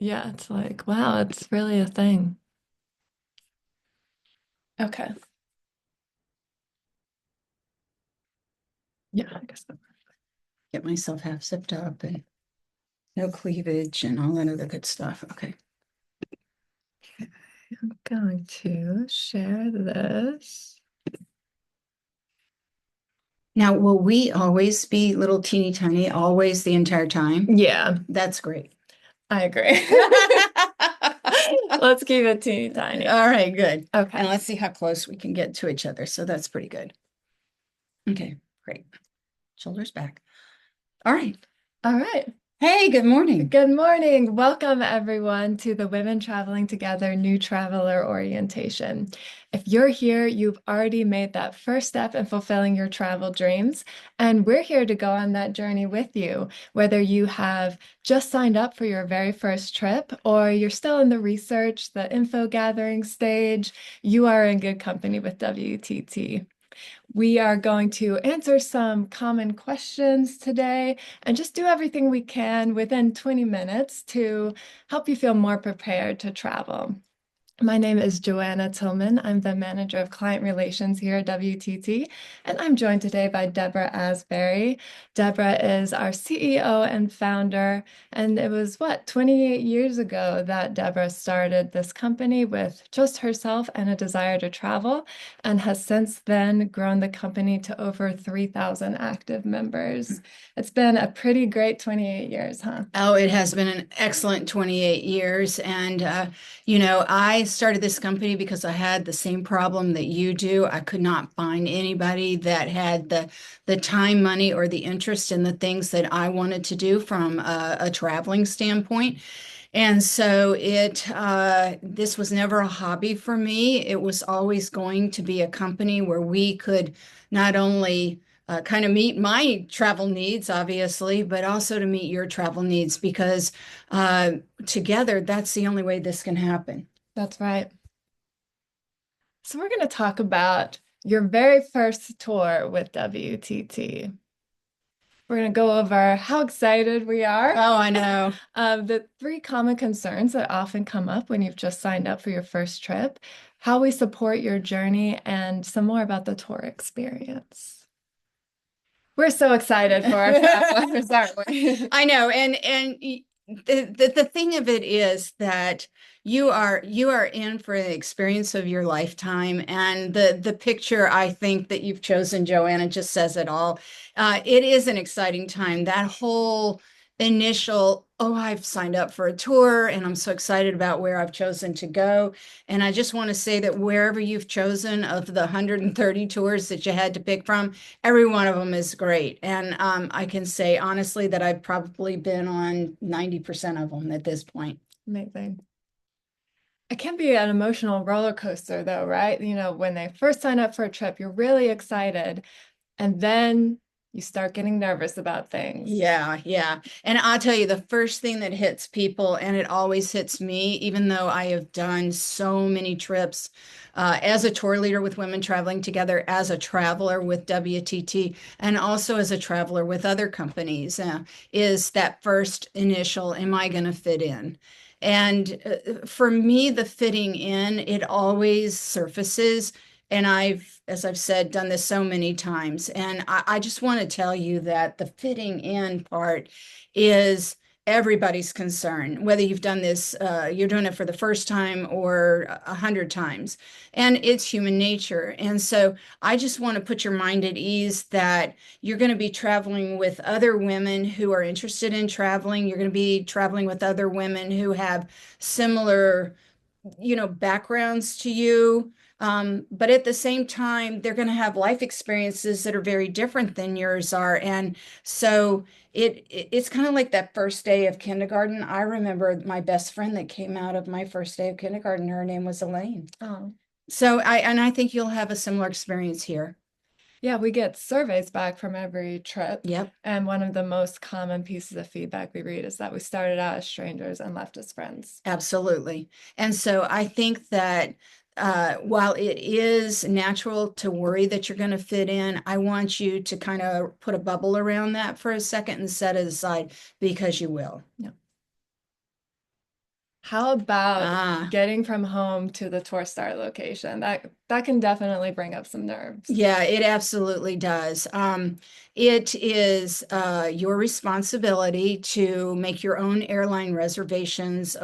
Yeah, it's like, wow, it's really a thing. Okay. Yeah, I guess that. Get myself half zipped up and no cleavage and all that other good stuff. Okay. I'm going to share this. Now, will we always be little teeny tiny, always the entire time? Yeah, That's great. I agree. Let's keep it teeny tiny. All right, good. Okay. And let's see how close we can get to each other. So that's pretty good. Okay, great. Shoulders back. All right. All right. Hey, good morning. Good morning. Welcome, everyone, to the Women Traveling Together New Traveler Orientation. If you're here, you've already made that first step in fulfilling your travel dreams, and we're here to go on that journey with you. Whether you have just signed up for your very first trip or you're still in the research, the info gathering stage, you are in good company with WTT. We are going to answer some common questions today and just do everything we can within 20 minutes to help you feel more prepared to travel. My name is Joanna Tillman. I'm the Manager of Client Relations here at WTT, and I'm joined today by Debra Asberry. Debra is our CEO and founder, and it was 28 years ago that Debra started this company with just herself and a desire to travel, and has since then grown the company to over 3,000 active members. It's been a pretty great 28 years, huh? Oh, it has been an excellent 28 years. And, I started this company because I had the same problem that you do. I could not find anybody that had the time, money, or the interest in the things that I wanted to do from a traveling standpoint. And so this was never a hobby for me. It was always going to be a company where we could not only kind of meet my travel needs, obviously, but also to meet your travel needs because together, that's the only way this can happen. That's right. So we're going to talk about your very first tour with WTT. We're going to go over how excited we are. Oh, I know. The three common concerns that often come up when you've just signed up for your first trip, how we support your journey, and some more about the tour experience. We're so excited for our travelers, aren't we? I know, and the thing of it is that you are in for the experience of your lifetime, and the picture I think that you've chosen, Joanna, just says it all. It is an exciting time. That whole initial, oh, I've signed up for a tour, and I'm so excited about where I've chosen to go. And I just want to say that wherever you've chosen of the 130 tours that you had to pick from, every one of them is great. And I can say honestly that I've probably been on 90% of them at this point. Amazing. It can be an emotional roller coaster, though, right? When they first sign up for a trip, you're really excited, and then you start getting nervous about things. Yeah, yeah. And I'll tell you, the first thing that hits people, and it always hits me, even though I have done so many trips as a tour leader with Women Traveling Together, as a traveler with WTT, and also as a traveler with other companies, is that first initial, am I going to fit in? And for me, the fitting in, it always surfaces. And as I've said, done this so many times. And I just want to tell you that the fitting in part is everybody's concern, whether you've done this, you're doing it for the first time or 100 times. And it's human nature. And so I just want to put your mind at ease that you're going to be traveling with other women who are interested in traveling. You're going to be traveling with other women who have similar, backgrounds to you. But at the same time, they're going to have life experiences that are very different than yours are. And so it's kind of like that first day of kindergarten. I remember my best friend that came out of my first day of kindergarten. Her name was Elaine. Oh. So I think you'll have a similar experience here. Yeah, we get surveys back from every trip. Yep, And one of the most common pieces of feedback we read is that we started out as strangers and left as friends. absolutely. And so I think that while it is natural to worry that you're going to fit in, I want you to kind of put a bubble around that for a second and set it aside because you will. Yeah. How about Ah. getting from home to the tour start location? That can definitely bring up some nerves. Yeah, it absolutely does. It is your responsibility to make your own airline reservations,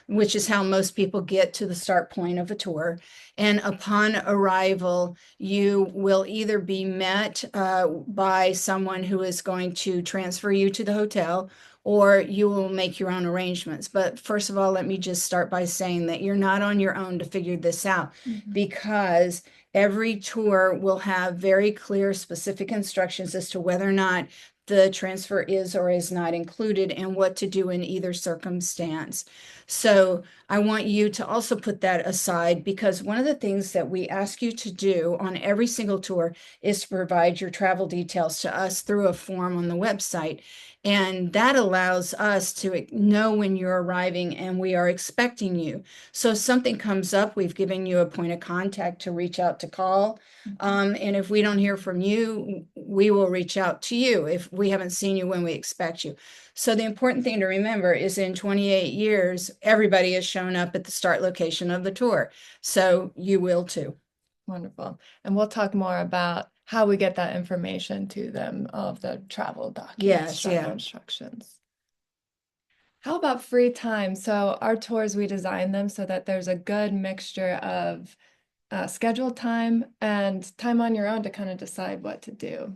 which is how most people get to the start point of a tour. And upon arrival, you will either be met by someone who is going to transfer you to the hotel, or you will make your own arrangements. But first of all, let me just start by saying that you're not on your own to figure this out, Mhm. because every tour will have very clear, specific instructions as to whether or not the transfer is or is not included and what to do in either circumstance. So I want you to also put that aside, because one of the things that we ask you to do on every single tour is to provide your travel details to us through a form on the website. And that allows us to know when you're arriving and we are expecting you. So if something comes up, we've given you a point of contact to reach out to call. And if we don't hear from you, we will reach out to you if we haven't seen you when we expect you. So the important thing to remember is in 28 years, everybody has shown up at the start location of the tour. So you will too. Wonderful. And we'll talk more about how we get that information to them, all of the travel documents, Yes, travel yeah. instructions. How about free time? So our tours, we design them so that there's a good mixture of scheduled time and time on your own to kind of decide what to do.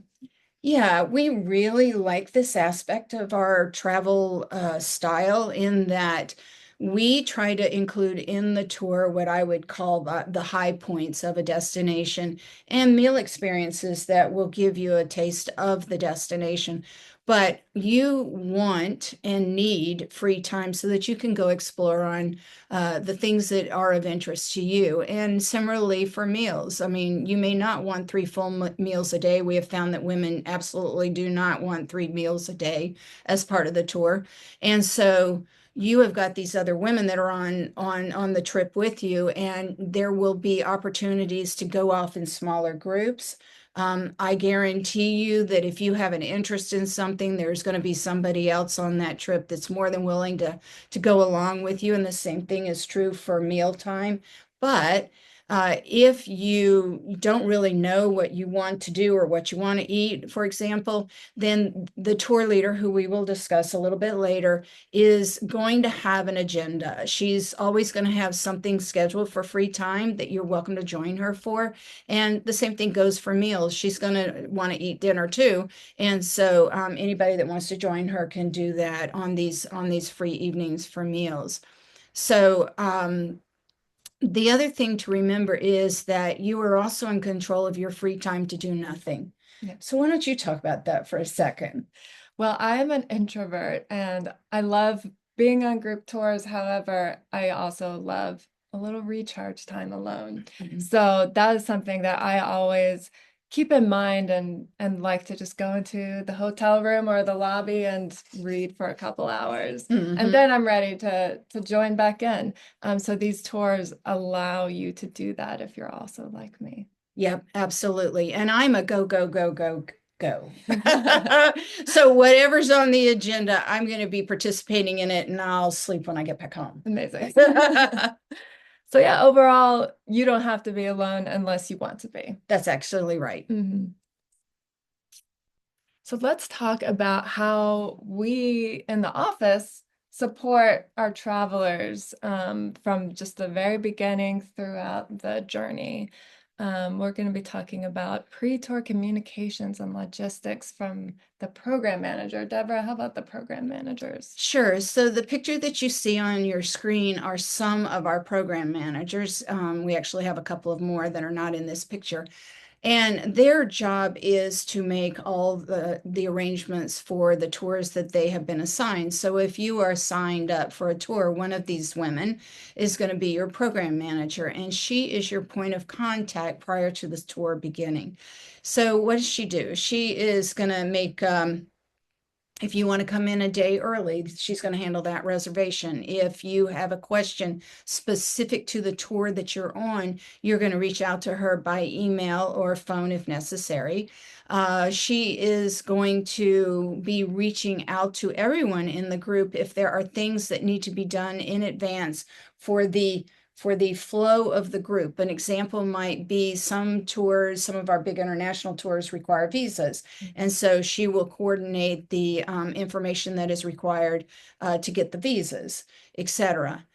Yeah, we really like this aspect of our travel style, in that we try to include in the tour what I would call the high points of a destination and meal experiences that will give you a taste of the destination. But you want and need free time so that you can go explore on the things that are of interest to you. And similarly for meals, I mean, you may not want three full meals a day. We have found that women absolutely do not want 3 meals a day as part of the tour. And so you have got these other women that are on the trip with you, and there will be opportunities to go off in smaller groups. I guarantee you that if you have an interest in something, there's going to be somebody else on that trip that's more than willing to go along with you. And the same thing is true for mealtime. But if you don't really know what you want to do or what you want to eat, for example, then the tour leader, who we will discuss a little bit later, is going to have an agenda. She's always going to have something scheduled for free time that you're welcome to join her for. And the same thing goes for meals. She's going to want to eat dinner too. And so anybody that wants to join her can do that on these free evenings for meals. So the other thing to remember is that you are also in control of your free time to do nothing. Yeah. So why don't you talk about that for a second? Well, I'm an introvert and I love being on group tours. However, I also love a little recharge time alone. Mhm. So that is something that I always keep in mind and like to just go into the hotel room or the lobby and read for a couple hours. And Mhm. then I'm ready to join back in. So these tours allow you to do that if you're also like me. Yep, absolutely. And I'm a go, go, go, go, go. So whatever's on the agenda, I'm going to be participating in it, and I'll sleep when I get back home. Amazing. So yeah, overall, you don't have to be alone unless you want to be. That's actually right. Mhm. So let's talk about how we in the office support our travelers from just the very beginning throughout the journey. We're going to be talking about pre-tour communications and logistics from the program manager. Deborah, how about the program managers? Sure. So the picture that you see on your screen are some of our program managers. We actually have a couple of more that are not in this picture. And their job is to make all the arrangements for the tours that they have been assigned. So if you are signed up for a tour, one of these women is going to be your program manager, and she is your point of contact prior to the tour beginning. So what does she do? She is going to make If you want to come in a day early, she's going to handle that reservation. If you have a question specific to the tour that you're on, you're going to reach out to her by email or phone if necessary. She is going to be reaching out to everyone in the group if there are things that need to be done in advance for the flow of the group. An example might be some tours, some of our big international tours require visas. And so she will coordinate the information that is required to get the visas, etc.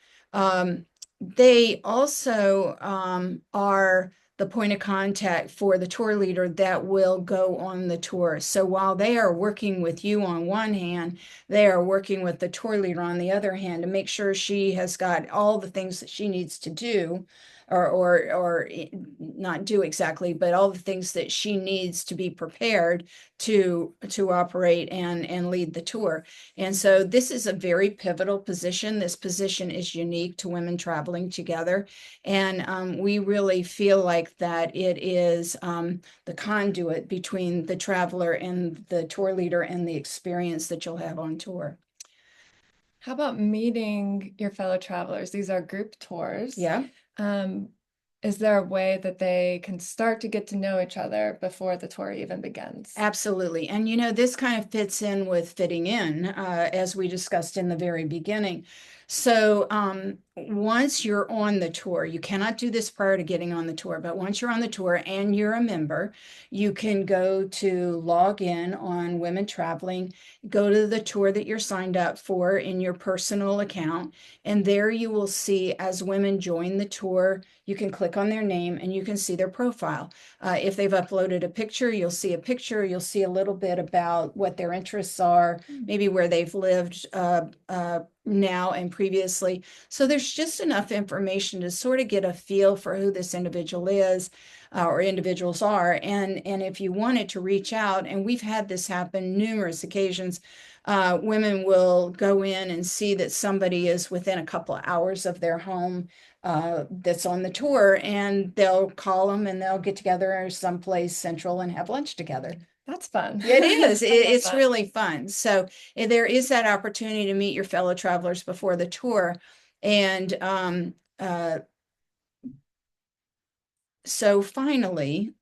They also are the point of contact for the tour leader that will go on the tour. So while they are working with you on one hand, they are working with the tour leader on the other hand to make sure she has got all the things that she needs to do, or not do exactly, but all the things that she needs to be prepared to operate and lead the tour. And so this is a very pivotal position. This position is unique to women traveling together. And we really feel like that it is the conduit between the traveler and the tour leader and the experience that you'll have on tour. How about meeting your fellow travelers? These are group tours. Yeah. Um, is there a way that they can start to get to know each other before the tour even begins? Absolutely. And this kind of fits in with fitting in, as we discussed in the very beginning. So once you're on the tour, you cannot do this prior to getting on the tour, but once you're on the tour and you're a member, you can go to log in on Women Traveling, go to the tour that you're signed up for in your personal account, and there you will see as women join the tour, you can click on their name and you can see their profile. If they've uploaded a picture, you'll see a picture, you'll see a little bit about what their interests are, maybe where they've lived now and previously. So there's just enough information to sort of get a feel for who this individual is, or individuals are. And if you wanted to reach out, and we've had this happen numerous occasions, women will go in and see that somebody is within a couple of hours of their home that's on the tour, and they'll call them and they'll get together someplace central and have lunch together. That's fun. It is. I love It's that. really fun. So there is that opportunity to meet your fellow travelers before the tour. And so finally,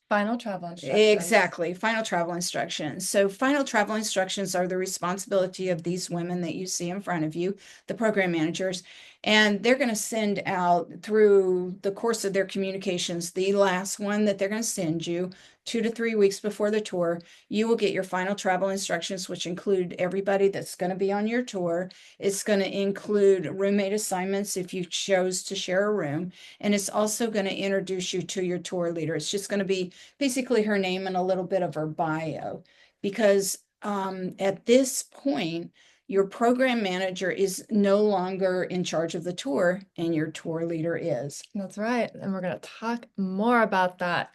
Final travel instructions. exactly, final travel instructions. So final travel instructions are the responsibility of these women that you see in front of you, the program managers, and they're going to send out through the course of their communications, the last one that they're going to send you 2 to 3 weeks before the tour. You will get your final travel instructions, which include everybody that's going to be on your tour. It's going to include roommate assignments if you chose to share a room, and it's also going to introduce you to your tour leader. It's just going to be basically her name and a little bit of her bio, because at this point, your program manager is no longer in charge of the tour and your tour leader is. That's right. And we're going to talk more about that.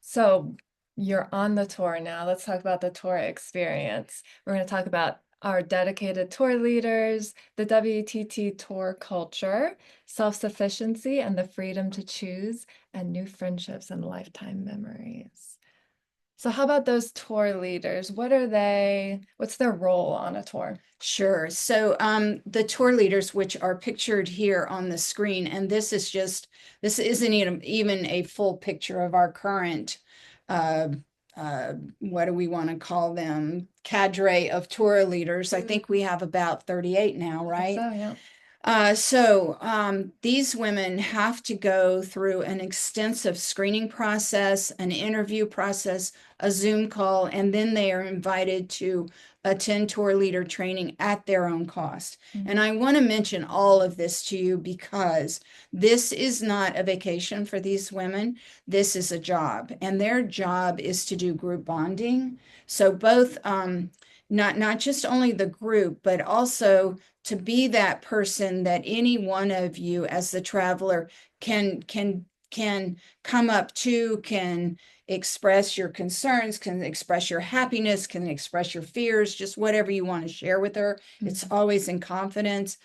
So you're on the tour now. Let's talk about the tour experience. We're going to talk about our dedicated tour leaders, the WTT tour culture, self-sufficiency and the freedom to choose, and new friendships and lifetime memories. So how about those tour leaders? What are they? What's their role on a tour? Sure. So the tour leaders, which are pictured here on the screen, and this isn't even a full picture of our current, what do we want to call them, cadre of tour leaders. I think we have about 38 now, right? So, yeah. These women have to go through an extensive screening process, an interview process, a Zoom call, and then they are invited to attend tour leader training at their own cost. And I want to mention all of this to you because this is not a vacation for these women. This is a job, and their job is to do group bonding. So both, not just only the group, but also to be that person that any one of you as the traveler can come up to, can express your concerns, can express your happiness, can express your fears, just whatever you want to share with her. It's always in confidence.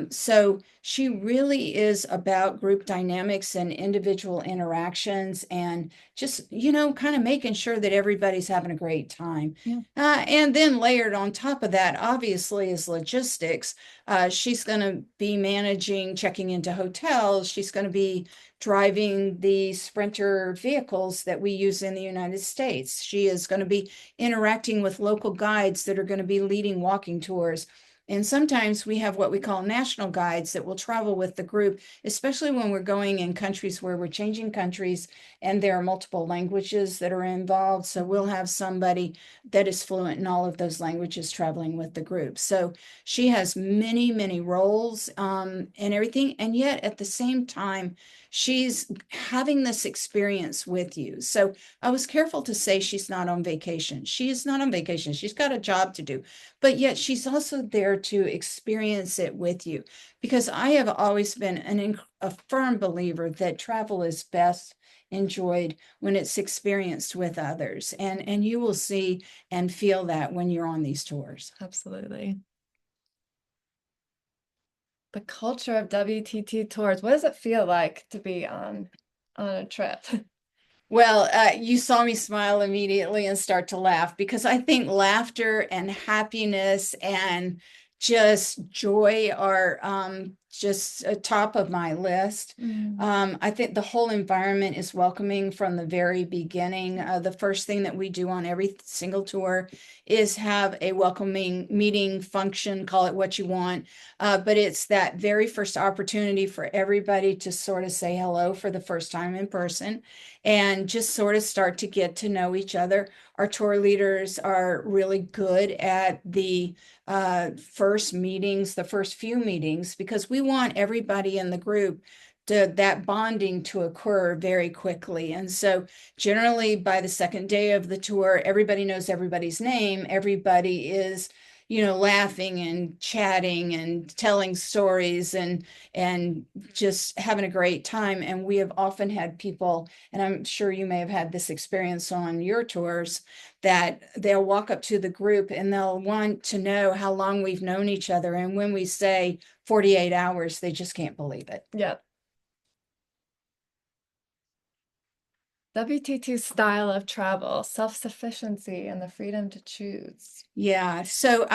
So she really is about group dynamics and individual interactions and just, kind of making sure that everybody's having a great time. Yeah. And then layered on top of that, obviously, is logistics. She's going to be managing, checking into hotels. She's going to be driving the Sprinter vehicles that we use in the United States. She is going to be interacting with local guides that are going to be leading walking tours. And sometimes we have what we call national guides that will travel with the group, especially when we're going in countries where we're changing countries and there are multiple languages that are involved. So we'll have somebody that is fluent in all of those languages traveling with the group. So she has many, many roles and everything. And yet at the same time, she's having this experience with you. So I was careful to say she's not on vacation. She is not on vacation. She's got a job to do, but yet she's also there to experience it with you. Because I have always been a firm believer that travel is best enjoyed when it's experienced with others. And you will see and feel that when you're on these tours. Absolutely. The culture of WTT tours. What does it feel like to be on a trip? Well, you saw me smile immediately and start to laugh because I think laughter and happiness and just joy are just top of my list. Mm. I think the whole environment is welcoming from the very beginning. The first thing that we do on every single tour is have a welcoming meeting function, call it what you want. But it's that very first opportunity for everybody to sort of say hello for the first time in person and just sort of start to get to know each other. Our tour leaders are really good at the first meetings, the first few meetings, because we want everybody in the group that bonding to occur very quickly. And so generally by the second day of the tour, everybody knows everybody's name. Everybody is, laughing and chatting and telling stories and just having a great time. And we have often had people, and I'm sure you may have had this experience on your tours, that they'll walk up to the group and they'll want to know how long we've known each other. And when we say 48 hours, they just can't believe it. Yeah. WTT style of travel, self-sufficiency, and the freedom to choose. Yeah, so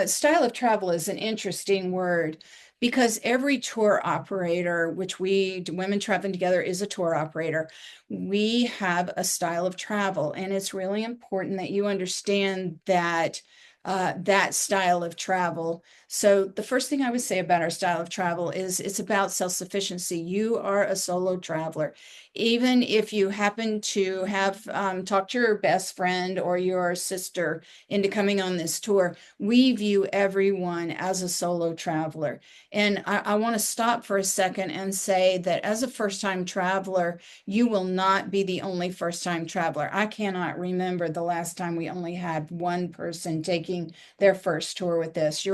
style of travel is an interesting word because every tour operator, which Women Traveling Together is a tour operator, we have a style of travel, and it's really important that you understand that that style of travel. So the first thing I would say about our style of travel is it's about self-sufficiency. You are a solo traveler. Even if you happen to have talked to your best friend or your sister into coming on this tour, we view everyone as a solo traveler. And I want to stop for a second and say that as a first-time traveler, you will not be the only first-time traveler. I cannot remember the last time we only had one person taking their first tour with this.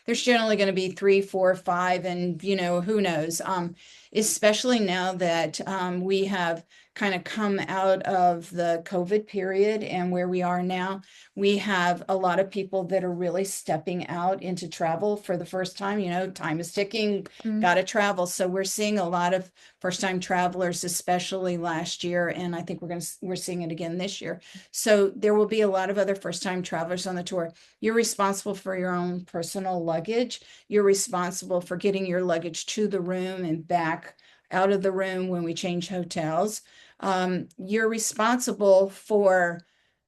There's generally going to be 3, 4, 5, and who knows. Especially now that we have kind of come out of the COVID period and where we are now, we have a lot of people that are really stepping out into travel for the first time. Time is ticking, got to travel. So we're seeing a lot of first-time travelers, especially last year, and I think we're seeing it again this year. So there will be a lot of other first-time travelers on the tour. You're responsible for your own personal luggage. You're responsible for getting your luggage to the room and back out of the room when we change hotels. You're responsible for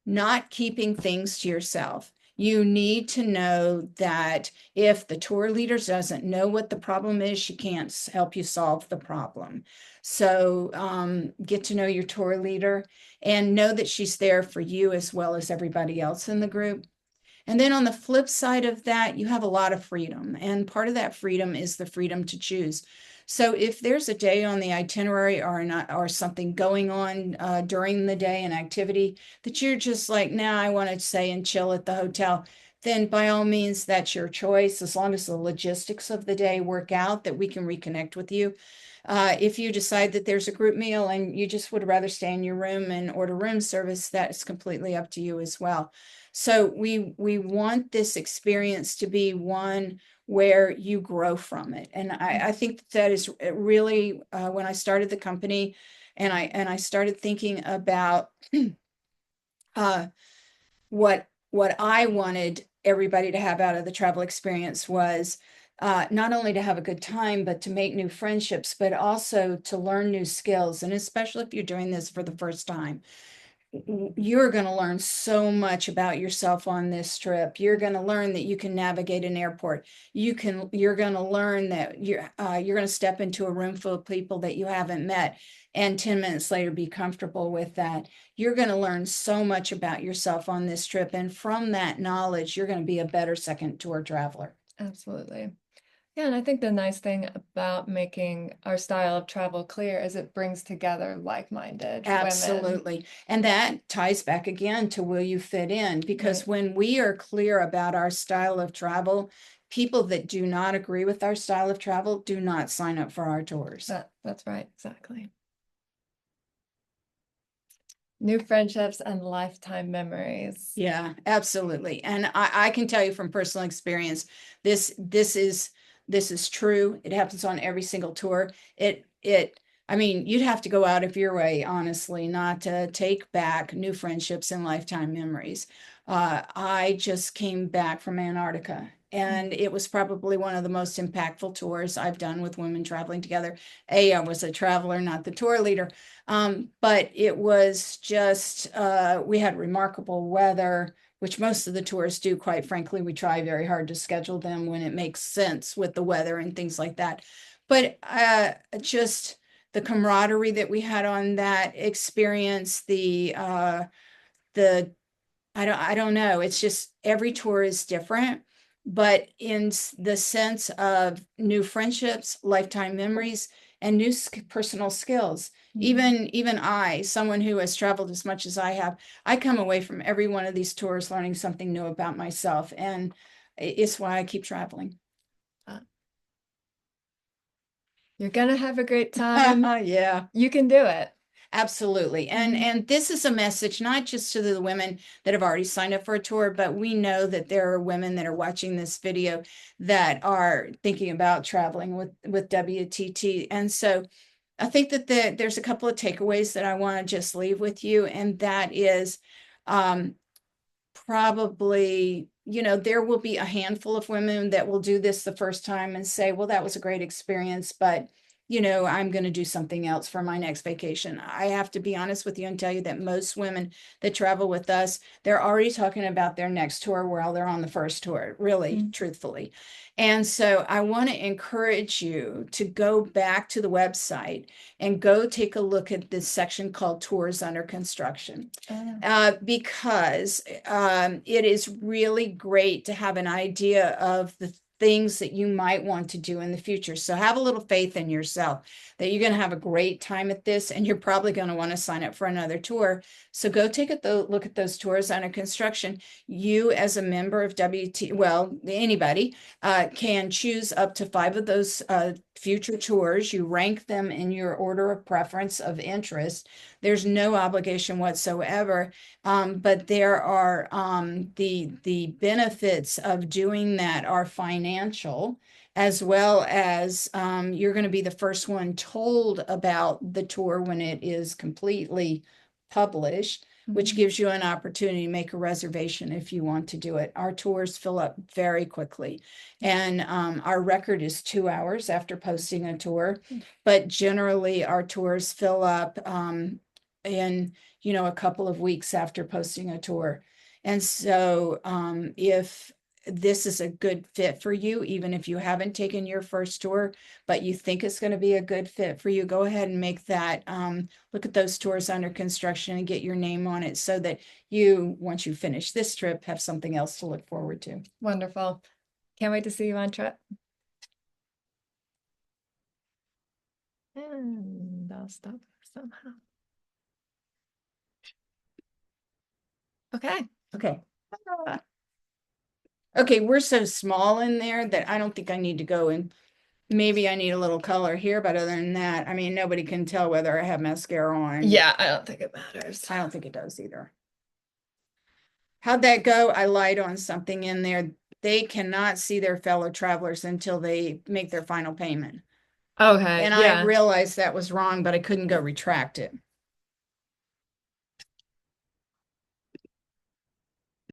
not keeping things to yourself. You need to know that if the tour leader doesn't know what the problem is, she can't help you solve the problem. So get to know your tour leader and know that she's there for you as well as everybody else in the group. And then on the flip side of that, you have a lot of freedom. And part of that freedom is the freedom to choose. So if there's a day on the itinerary or something going on during the day, an activity that you're just like, nah, I want to stay and chill at the hotel, then by all means, that's your choice, as long as the logistics of the day work out that we can reconnect with you. If you decide that there's a group meal and you just would rather stay in your room and order room service, that's completely up to you as well. So we want this experience to be one where you grow from it. And I think that is really when I started the company and I started thinking about uh, what I wanted everybody to have out of the travel experience was not only to have a good time, but to make new friendships, but also to learn new skills. And especially if you're doing this for the first time, you're going to learn so much about yourself on this trip. You're going to learn that you can navigate an airport. You're going to learn that you're going to step into a room full of people that you haven't met, and 10 minutes later be comfortable with that. You're going to learn so much about yourself on this trip, and from that knowledge, you're going to be a better second tour traveler. Absolutely. Yeah, and I think the nice thing about making our style of travel clear is it brings together like-minded women. Absolutely. And that ties back again to will you fit in? Because Right. when we are clear about our style of travel, people that do not agree with our style of travel do not sign up for our tours. That's right, exactly. New friendships and lifetime memories. Yeah, absolutely. And I can tell you from personal experience, this is true. It happens on every single tour. I mean, you'd have to go out of your way, honestly, not to take back new friendships and lifetime memories. I just came back from Antarctica, and it was probably one of the most impactful tours I've done with women traveling together. I was a traveler, not the tour leader. But it was just, we had remarkable weather, which most of the tours do, quite frankly. We try very hard to schedule them when it makes sense with the weather and things like that. But just the camaraderie that we had on that experience, the I don't know. It's just every tour is different, but in the sense of new friendships, lifetime memories, and new personal skills. Even I, someone who has traveled as much as I have, I come away from every one of these tours learning something new about myself, and it's why I keep traveling. Uh, You're gonna have a great time. Yeah. You can do it. Absolutely. And this is a message not just to the women that have already signed up for a tour, but we know that there are women that are watching this video that are thinking about traveling with WTT. And so I think that there's a couple of takeaways that I want to just leave with you, and that is um, probably, there will be a handful of women that will do this the first time and say, well, that was a great experience, but I'm going to do something else for my next vacation. I have to be honest with you and tell you that most women that travel with us, they're already talking about their next tour while they're on the first tour, really, truthfully. And so I want to encourage you to go back to the website and go take a look at this section called Tours Under Construction. Because it is really great to have an idea of the things that you might want to do in the future. So have a little faith in yourself that you're going to have a great time at this, and you're probably going to want to sign up for another tour. So go take a look at those tours under construction. You, as a member of WT, well, anybody can choose up to 5 of those future tours. You rank them in your order of preference of interest. There's no obligation whatsoever, but there are the benefits of doing that are financial, as well as you're going to be the first one told about the tour when it is completely published, which gives you an opportunity to make a reservation if you want to do it. Our tours fill up very quickly, and our record is 2 hours after posting a tour, but generally our tours fill up in a couple of weeks after posting a tour. And so if this is a good fit for you, even if you haven't taken your first tour, but you think it's going to be a good fit for you, go ahead and make that, look at those tours under construction and get your name on it so that you, once you finish this trip, have something else to look forward to. Wonderful. Can't wait to see you on trip. And I'll stop somehow. Okay. Okay. Okay, we're so small in there that I don't think I need to go in. Maybe I need a little color here, but other than that, I mean, nobody can tell whether I have mascara on. Yeah, I don't think it matters. I don't think it does either. How'd that go? I lied on something in there. They cannot see their fellow travelers until they make their final payment. Okay, And I yeah. realized that was wrong, but I couldn't go retract it.